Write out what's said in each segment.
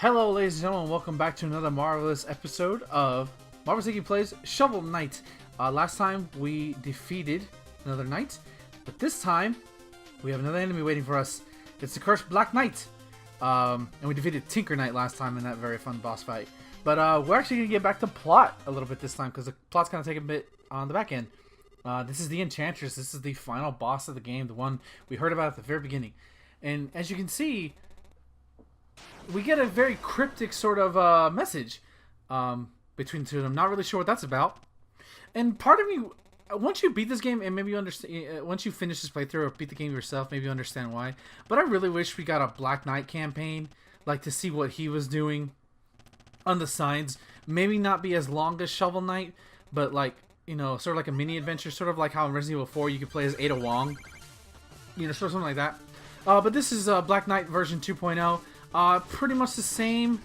Hello, ladies and gentlemen. Welcome back to another marvelous episode of Marvelous Iggy Plays Shovel Knight. Last time we defeated another knight, but this time we have another enemy waiting for us. It's the cursed Black Knight, and we defeated Tinker Knight last time in that very fun boss fight. But we're actually gonna get back to plot a little bit this time because the plot's gonna take a bit on the back end. This is the Enchantress. This is the final boss of the game, the one we heard about at the very beginning. And as you can see, we get a very cryptic sort of message between the two of them. Not really sure what that's about. And part of me, once you beat this game and maybe you understand, once you finish this playthrough or beat the game yourself, maybe you understand why. But I really wish we got a Black Knight campaign, like to see what he was doing on the sides. Maybe not be as long as Shovel Knight, but like, you know, sort of like a mini adventure, sort of like how in Resident Evil 4 you could play as Ada Wong. You know, sort of something like that. But this is Black Knight version 2.0. Pretty much the same.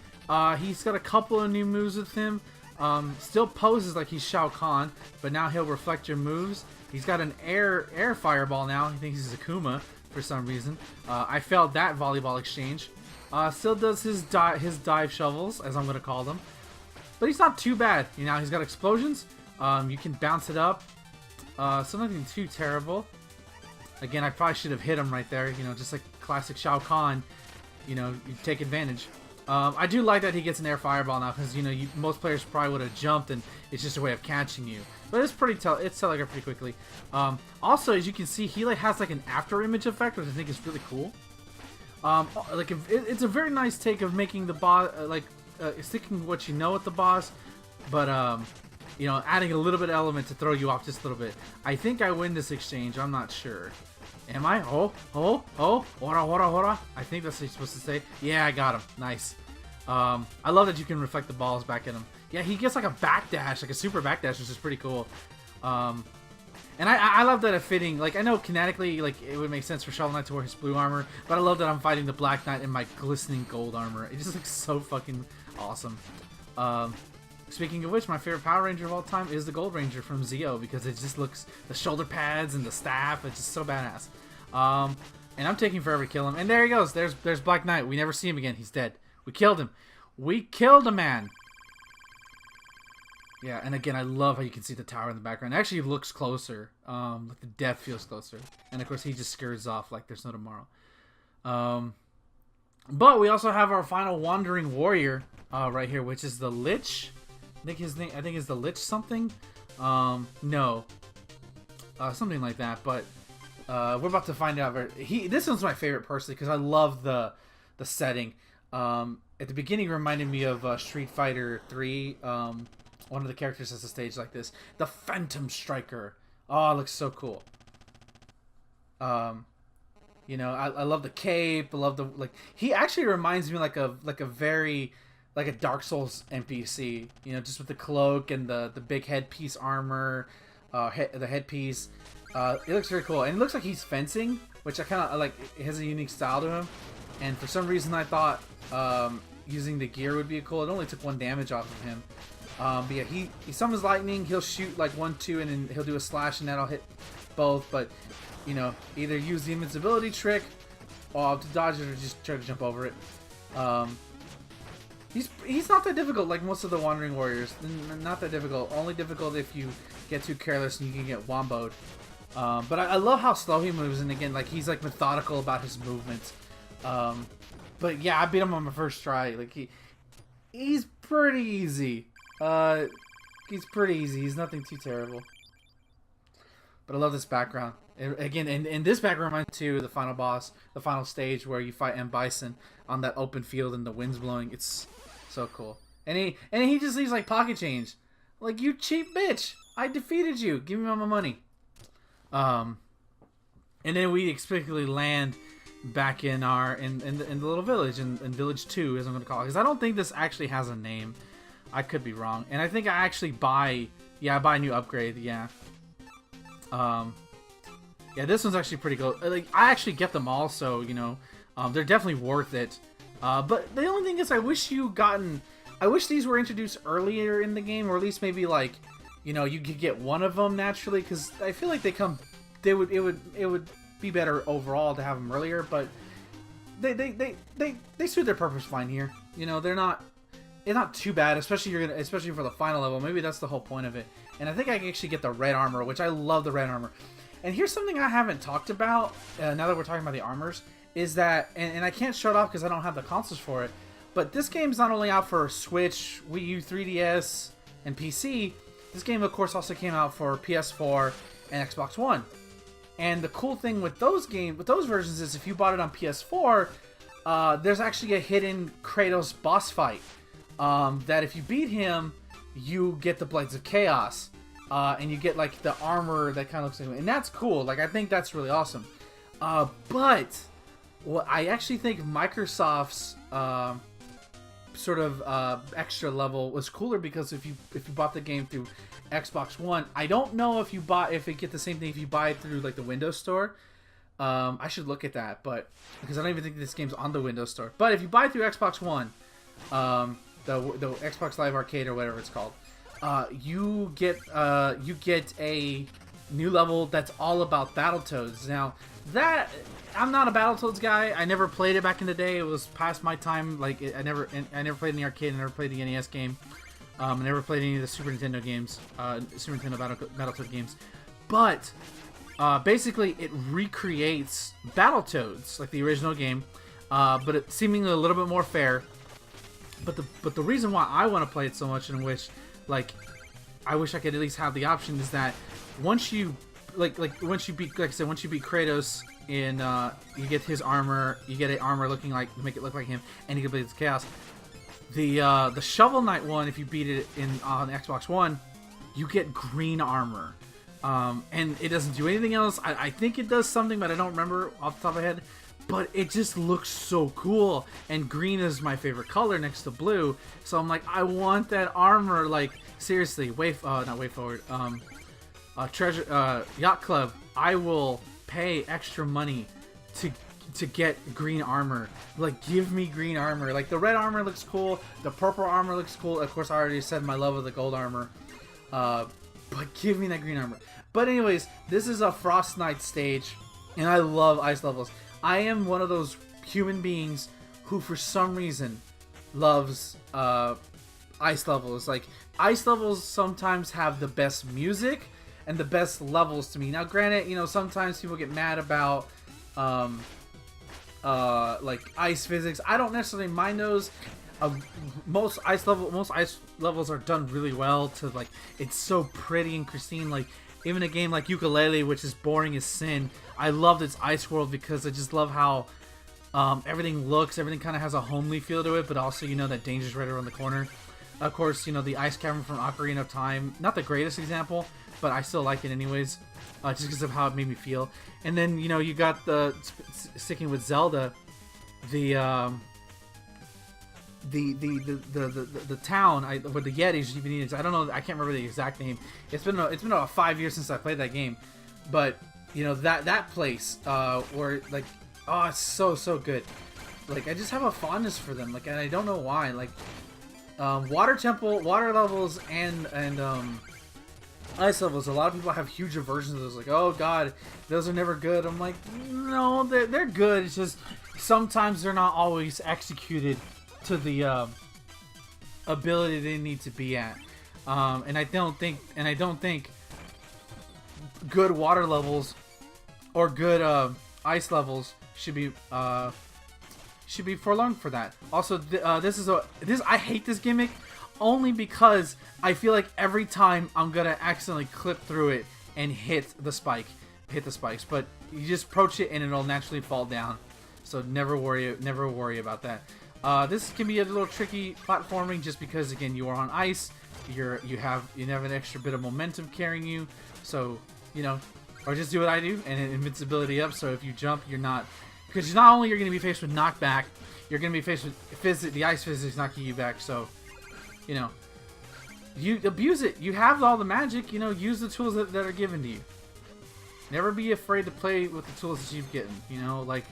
He's got a couple of new moves with him. Still poses like he's Shao Kahn, but now he'll reflect your moves. He's got an air fireball now. He thinks he's Akuma for some reason. I failed that volleyball exchange. Still does his dive shovels, as I'm gonna call them. But he's not too bad. You know, he's got explosions. You can bounce it up. So nothing too terrible. Again, I probably should have hit him right there. You know, just like classic Shao Kahn. You know, you take advantage. I do like that he gets an air fireball now, because, you know, most players probably would have jumped, and it's just a way of catching you. But it's it's telegraphed pretty quickly. Also, as you can see, he like has like an after image effect, which I think is really cool. It's a very nice take of making the boss sticking what you know with the boss, but you know, adding a little bit of element to throw you off just a little bit. I think I win this exchange. I'm not sure. Am I? Hora. I think that's what you're supposed to say. Yeah, I got him. Nice. I love that you can reflect the balls back at him. Yeah, he gets like a backdash, like a super backdash, which is pretty cool. And I love that it's fitting. Like, I know kinetically, like, it would make sense for Shovel Knight to wear his blue armor, but I love that I'm fighting the Black Knight in my glistening gold armor. It just looks so fucking awesome. Speaking of which, my favorite Power Ranger of all time is the Gold Ranger from Zeo, because it just looks, the shoulder pads and the staff, it's just so badass. And I'm taking forever to kill him. And there he goes. There's Black Knight. We never see him again. He's dead. We killed him. We killed a man. Yeah, and again, I love how you can see the tower in the background. It actually looks closer. Like the depth feels closer. And of course, he just scurs off like there's no tomorrow. But we also have our final wandering warrior right here, which is the Lich. I think his name, is the Lich something. No, something like that. But we're about to find out. This one's my favorite personally because I love the setting. At the beginning, it reminded me of Street Fighter 3. One of the characters has a stage like this. The Phantom Striker. Oh, it looks so cool. You know, I love the cape. I love the He actually reminds me like a Dark Souls NPC, you know, just with the cloak and the big headpiece armor, the headpiece. It looks very cool, and it looks like he's fencing, which I kind of like. It has a unique style to him, and for some reason I thought using the gear would be cool. It only took 1 damage off of him, but yeah, he summons lightning. He'll shoot like 1, 2, and then he'll do a slash, and that'll hit both. But you know, either use the invincibility trick, or to dodge it, or just try to jump over it. He's not that difficult like most of the Wandering Warriors. Not that difficult. Only difficult if you get too careless and you can get womboed. But I love how slow he moves, and again, like, he's like methodical about his movements. But yeah, I beat him on my first try. Like, he's pretty easy. He's pretty easy. He's nothing too terrible. But I love this background. Again, and this background reminds me too of the final boss, the final stage where you fight M. Bison on that open field and the wind's blowing. It's so cool. And he just leaves like pocket change. Like, you cheap bitch! I defeated you. Give me all my money. And then we explicitly land back in the little village, in Village 2, as I'm gonna call it, because I don't think this actually has a name. I could be wrong. And I think I actually buy a new upgrade. Yeah. Yeah, this one's actually pretty good. Like, I actually get them all, so you know, they're definitely worth it. But the only thing is, I wish these were introduced earlier in the game, or at least maybe like, you know, you could get one of them naturally, because I feel like it would be better overall to have them earlier. But they suit their purpose fine here. You know, they're not. It's not too bad, especially for the final level. Maybe that's the whole point of it. And I think I can actually get the red armor, which I love the red armor. And here's something I haven't talked about. Now that we're talking about the armors, is that and I can't show it off because I don't have the consoles for it. But this game's not only out for Switch, Wii U, 3DS, and PC. This game, of course, also came out for PS4 and Xbox One. And the cool thing with those versions is if you bought it on PS4, there's actually a hidden Kratos boss fight. That if you beat him, you get the Blades of Chaos, and you get like the armor that kind of looks like him, and that's cool. Like I think that's really awesome. But what I actually think Microsoft's sort of extra level was cooler because if you bought the game through Xbox One, I don't know if it get the same thing if you buy it through like the Windows Store. I should look at that, but because I don't even think this game's on the Windows Store. But if you buy it through Xbox One, the Xbox Live Arcade or whatever it's called, you get a new level that's all about Battletoads. Now that I'm not a Battletoads guy, I never played it back in the day. It was past my time. Like I never played in the arcade. I never played the NES game. I never played any of the Super Nintendo games, Super Nintendo Battletoad games. But basically, it recreates Battletoads like the original game, but it's seemingly a little bit more fair. But the reason why I want to play it so much, and which I wish I could at least have the option, is that once you once you beat Kratos in you get his armor, you get an armor make it look like him, and you can play this chaos. The Shovel Knight one, if you beat it on Xbox One, you get green armor, and it doesn't do anything else. I think it does something, but I don't remember off the top of my head. But it just looks so cool, and green is my favorite color next to blue. So I'm like, I want that armor. Like seriously, not Way Forward. Yacht Club. I will pay extra money to get green armor. Like, give me green armor. Like the red armor looks cool. The purple armor looks cool. Of course, I already said my love of the gold armor. But give me that green armor. But anyways, this is a Frost Knight stage, and I love ice levels. I am one of those human beings who, for some reason, loves ice levels. Like, ice levels sometimes have the best music and the best levels to me. Now, granted, you know, sometimes people get mad about like ice physics. I don't necessarily mind those. Most ice levels are done really well. To like, it's so pretty and pristine. Like, even a game like Ukulele, which is boring as sin, I loved its ice world because I just love how everything looks. Everything kind of has a homely feel to it, but also, you know, that danger's right around the corner. Of course, you know, the ice cavern from Ocarina of Time, not the greatest example, but I still like it anyways, just because of how it made me feel. And then, you know, you got sticking with Zelda, the town where the Yetis even eat. I don't know. I can't remember the exact name. It's been about 5 years since I played that game, but you know that place where like, oh, it's so good. Like, I just have a fondness for them. Like, and I don't know why. Like, water levels and ice levels. A lot of people have huge aversions to those. Like, oh god, those are never good. I'm like, no, they're good. It's just sometimes they're not always executed to the ability they need to be at, and I don't think good water levels or good ice levels should be forlorn for that. Also, I hate this gimmick only because I feel like every time I'm gonna accidentally clip through it and hit the spikes, but you just approach it and it'll naturally fall down. So never worry about that. This can be a little tricky platforming just because, again, you are on ice. You have an extra bit of momentum carrying you. So, you know, or just do what I do and invincibility up. So if you jump, you're not, because not only you're going to be faced with knockback, you're going to be faced with the ice physics knocking you back. So, you know, you abuse it. You have all the magic. You know, use the tools that are given to you. Never be afraid to play with the tools that you've gotten. You know, like,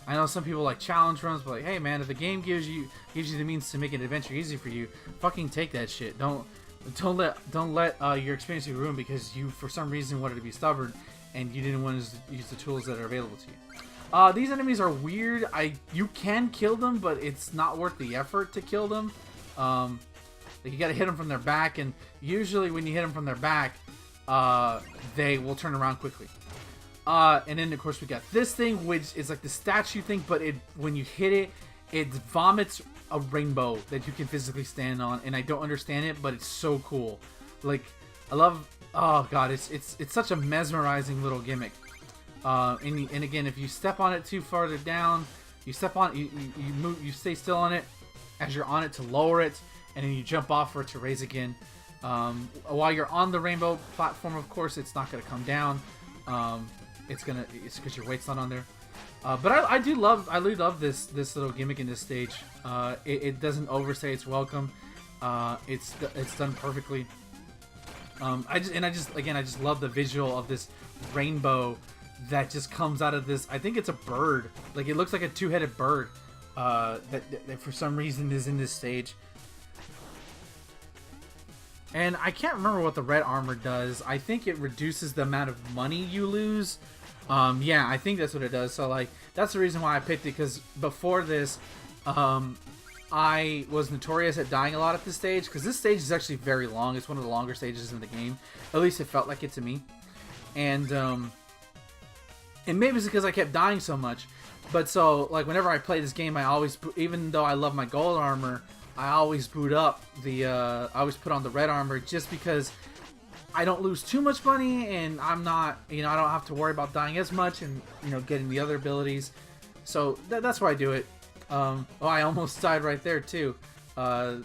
I know some people like challenge runs, but like, hey man, if the game gives you the means to make an adventure easy for you, fucking take that shit. Don't let your experience be ruined because you, for some reason, wanted to be stubborn and you didn't want to use the tools that are available to you. These enemies are weird. You can kill them, but it's not worth the effort to kill them. Like you gotta hit them from their back, and usually when you hit them from their back, they will turn around quickly. And then of course we got this thing, which is like the statue thing, but when you hit it, it vomits a rainbow that you can physically stand on, and I don't understand it, but it's so cool. Like I love. Oh god, it's such a mesmerizing little gimmick. And again, if you step on it too farther down, you step on you move, you stay still on it as you're on it to lower it, and then you jump off for it to raise again. While you're on the rainbow platform, of course, it's not going to come down. It's because your weight's not on there. But I really love this little gimmick in this stage. It doesn't overstay its welcome. It's done perfectly. I just love the visual of this rainbow that just comes out of this. I think it's a bird. Like it looks like a two-headed bird that for some reason is in this stage. And I can't remember what the red armor does. I think it reduces the amount of money you lose. Yeah, I think that's what it does. So like that's the reason why I picked it, because before this, I was notorious at dying a lot at this stage, because this stage is actually very long. It's one of the longer stages in the game. At least it felt like it to me. And maybe it's because I kept dying so much. But so, like, whenever I play this game, I always, even though I love my gold armor, I always boot up I always put on the red armor, just because I don't lose too much money, and I'm not, I don't have to worry about dying as much, and, getting the other abilities. So, that's why I do it. Oh, I almost died right there, too. For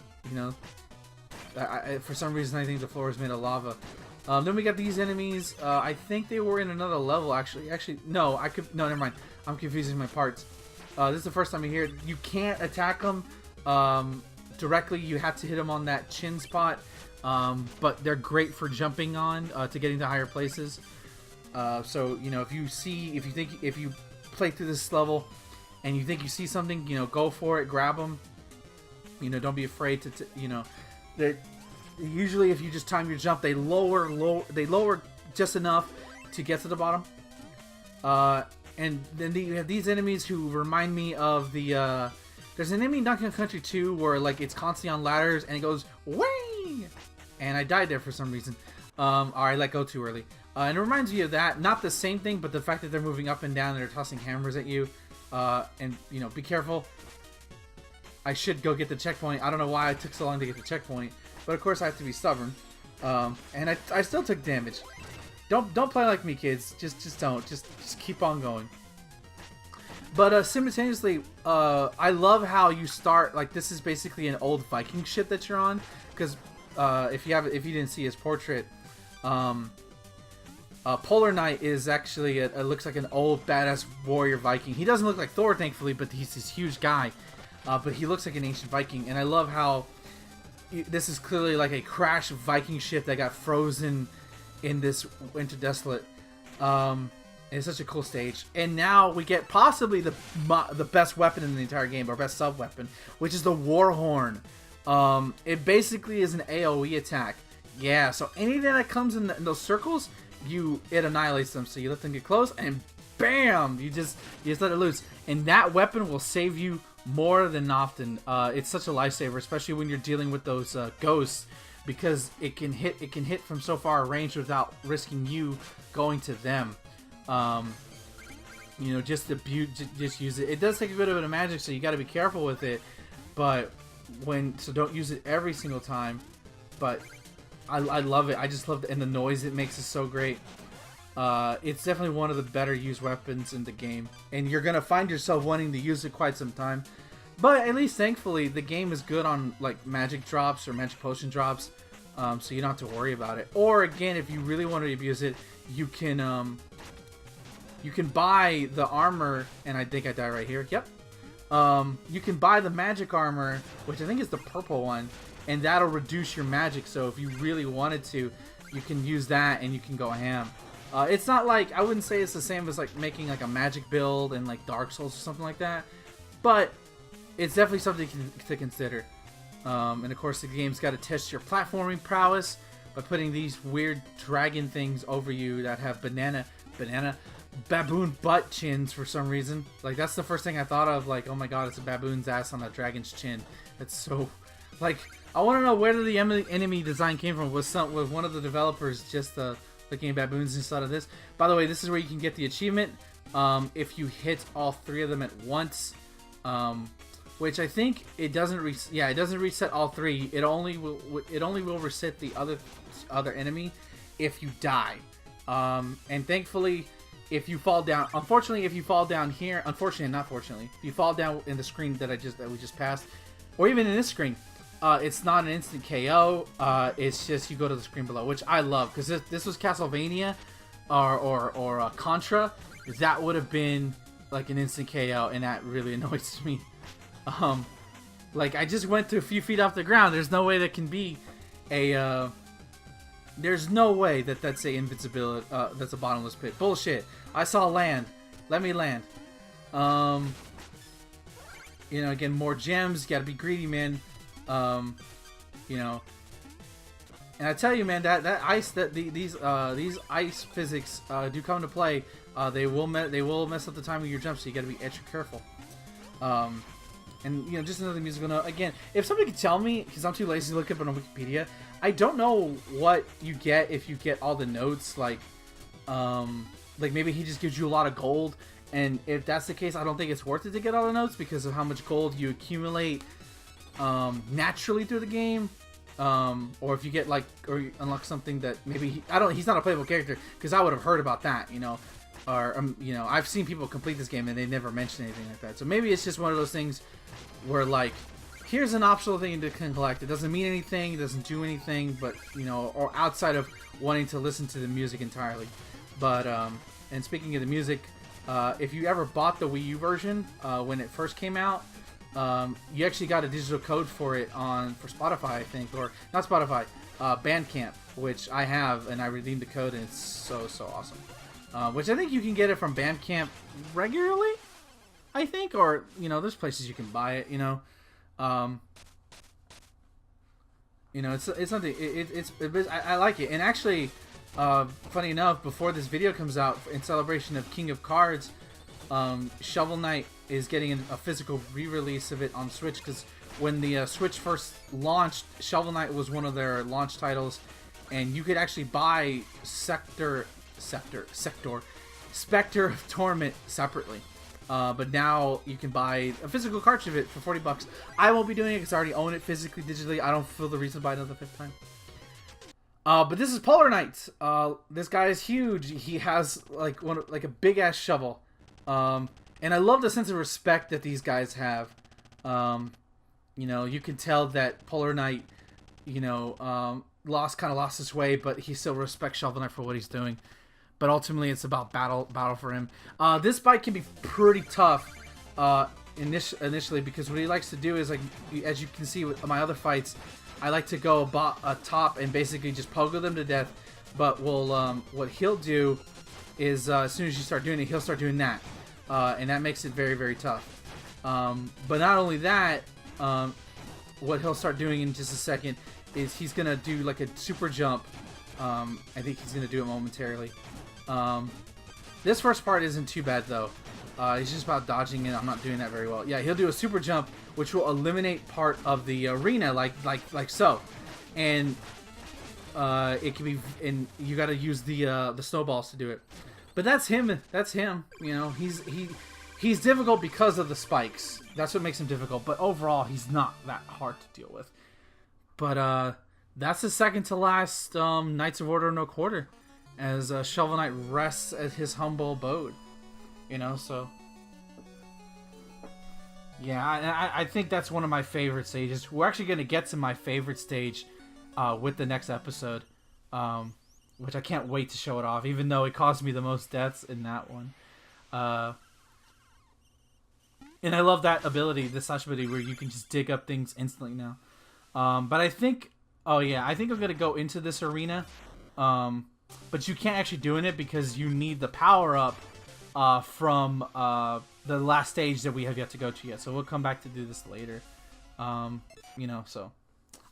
some reason, I think the floor is made of lava. Then we got these enemies. I think they were in another level, actually. No, no, never mind. I'm confusing my parts. This is the first time you hear it. You can't attack them directly. You have to hit them on that chin spot. But they're great for jumping on to getting to higher places. So, if you play through this level and you think you see something, go for it, grab them. Don't be afraid to, usually if you just time your jump, they lower just enough to get to the bottom. And then you have these enemies who remind me of the, there's an enemy in Donkey Kong Country 2 where like it's constantly on ladders and it goes, whee! And I died there for some reason. Or I let go too early. And it reminds me of that. Not the same thing, but the fact that they're moving up and down and they're tossing hammers at you. And, be careful. I should go get the checkpoint. I don't know why it took so long to get the checkpoint. But of course I have to be stubborn. And I still took damage. Don't play like me, kids. Just don't. Just keep on going. But simultaneously, I love how you start. Like this is basically an old Viking ship that you're on. Because if you didn't see his portrait, Polar Knight is actually it looks like an old badass warrior Viking. He doesn't look like Thor, thankfully, but he's this huge guy. But he looks like an ancient Viking, and I love how this is clearly like a crashed Viking ship that got frozen in this Winter Desolate. It's such a cool stage. And now we get possibly the best weapon in the entire game, or best sub-weapon, which is the War Horn. It basically is an AoE attack. Yeah, so anything that comes in those circles, it annihilates them. So you let them get close, and bam! You just let it loose. And that weapon will save you more than often. It's such a lifesaver, especially when you're dealing with those ghosts, because it can hit from so far a range without risking you going to them. Just use it. It does take a bit of magic, so you got to be careful with it. But so don't use it every single time. But I love it. I just love it, and the noise it makes is so great. It's definitely one of the better used weapons in the game, and you're gonna find yourself wanting to use it quite some time. But at least, thankfully, the game is good on like magic drops or magic potion drops, so you don't have to worry about it. Or again, if you really want to abuse it, you can buy the armor, and I think I die right here. Yep. You can buy the magic armor, which I think is the purple one, and that'll reduce your magic. So if you really wanted to, you can use that, and you can go ham. It's not like, I wouldn't say it's the same as like making like a magic build in like Dark Souls or something like that, but it's definitely something to consider. And of course the game's got to test your platforming prowess by putting these weird dragon things over you that have banana baboon butt chins for some reason. Like, that's the first thing I thought of. Like, oh my god, it's a baboon's ass on a dragon's chin. It's so... Like, I want to know where the enemy design came from. Was one of the developers just looking at baboons instead of this? By the way, this is where you can get the achievement if you hit all 3 of them at once. Which I think it doesn't it doesn't reset all 3. It only will reset the other enemy if you die. And thankfully, if you fall down, unfortunately, if you fall down here, unfortunately, not fortunately, if you fall down in the screen that we just passed, or even in this screen, it's not an instant KO. It's just you go to the screen below, which I love, because if this was Castlevania or Contra, that would have been like an instant KO, and that really annoys me. Like, I just went to a few feet off the ground. There's no way that can be a there's no way that that's a invincibility, that's a bottomless pit. Bullshit. I saw land. Let me land. You know, again, more gems. Gotta be greedy, man. You know, and I tell you, man, these ice physics do come into play. They will mess up the timing of your jump, so you gotta be extra careful. And, you know, just another musical note. Again, if somebody could tell me, because I'm too lazy to look up on Wikipedia, I don't know what you get if you get all the notes. Like maybe he just gives you a lot of gold, and if that's the case, I don't think it's worth it to get all the notes because of how much gold you accumulate naturally through the game. Or if you get or you unlock something that maybe he's not a playable character, because I would have heard about that, you know. Or you know, I've seen people complete this game and they never mention anything like that. So maybe it's just one of those things where, like, here's an optional thing to collect. It doesn't mean anything, it doesn't do anything, but, you know, or outside of wanting to listen to the music entirely. But and speaking of the music, if you ever bought the Wii U version when it first came out, you actually got a digital code for it for Spotify, I think, or not Spotify, Bandcamp, which I have, and I redeemed the code, and it's so awesome. Which I think you can get it from Bandcamp regularly, I think, or, you know, there's places you can buy it, you know. You know, it's something. I like it, and actually, funny enough, before this video comes out in celebration of King of Cards, Shovel Knight is getting a physical re-release of it on Switch, because when the Switch first launched, Shovel Knight was one of their launch titles, and you could actually buy Spectre of Torment separately. But now you can buy a physical cartridge of it for $40. I won't be doing it because I already own it physically, digitally. I don't feel the reason to buy another 5th time. But this is Polar Knight. This guy is huge. He has like a big ass shovel. And I love the sense of respect that these guys have. You know, you can tell that Polar Knight, you know, lost his way, but he still respects Shovel Knight for what he's doing. But ultimately, it's about battle for him. This fight can be pretty tough initially, because what he likes to do is, like, as you can see with my other fights, I like to go top and basically just pogo them to death. But what he'll do is, as soon as you start doing it, he'll start doing that, and that makes it very, very tough. But not only that, what he'll start doing in just a second is he's gonna do like a super jump. I think he's gonna do it momentarily. This first part isn't too bad though. It's just about dodging it. I'm not doing that very well. Yeah, he'll do a super jump, which will eliminate part of the arena, like so. And it can be, and you got to use the snowballs to do it. But that's him. That's him. You know, he's difficult because of the spikes. That's what makes him difficult. But overall, he's not that hard to deal with. But that's the second to last Knights of Order No Quarter, as Shovel Knight rests at his humble abode. You know, so yeah, I think that's one of my favorite stages. We're actually going to get to my favorite stage with the next episode, which I can't wait to show it off, even though it caused me the most deaths in that one. And I love that ability, the slash ability, where you can just dig up things instantly now. But I think, I think I'm going to go into this arena, but you can't actually do it because you need the power-up from the last stage that we have yet to go to yet. So we'll come back to do this later. You know, so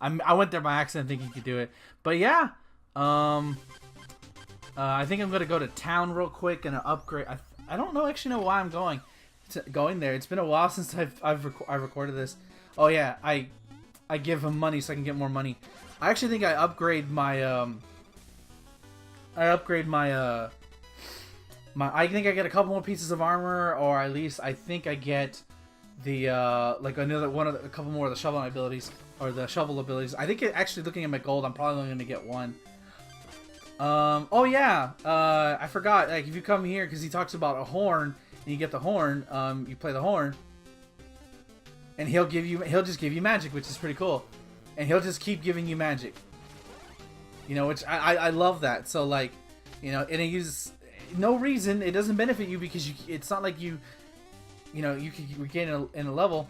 I went there by accident thinking you could do it. But yeah, I think I'm gonna go to town real quick and upgrade. I don't know actually know why I'm going there. It's been a while since I've recorded this. Oh yeah, I give him money so I can get more money. I actually think I upgrade my I think I get a couple more pieces of armor, or at least I think I get the like a couple more of the shovel abilities, or the shovel abilities. I think actually looking at my gold, I'm probably only gonna get one. Oh yeah, I forgot. Like if you come here, because he talks about a horn, and you get the horn, you play the horn, and he'll just give you magic, which is pretty cool, and he'll just keep giving you magic. You know, which I love that. So like, you know, and it uses no reason. It doesn't benefit you because it's not like you know, you can regain in a level.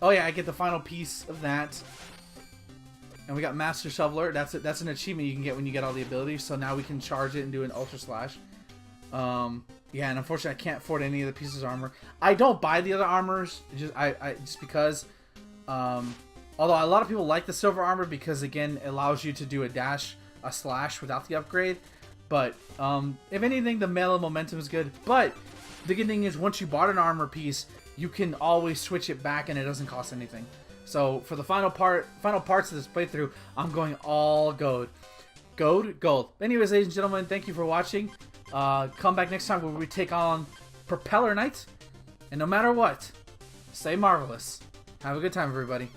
Oh yeah, I get the final piece of that. And we got Master Shoveler. That's an achievement you can get when you get all the abilities. So now we can charge it and do an Ultra Slash. Yeah, and unfortunately I can't afford any of the pieces of armor. I don't buy the other armors just because. Although a lot of people like the silver armor because again it allows you to do a slash without the upgrade. But if anything, the melee momentum is good. But the good thing is once you bought an armor piece, you can always switch it back and it doesn't cost anything. So for the final parts of this playthrough, I'm going all gold. Gold. Anyways, ladies and gentlemen, thank you for watching. Come back next time where we take on Propeller Knight. And no matter what, stay marvelous. Have a good time, everybody.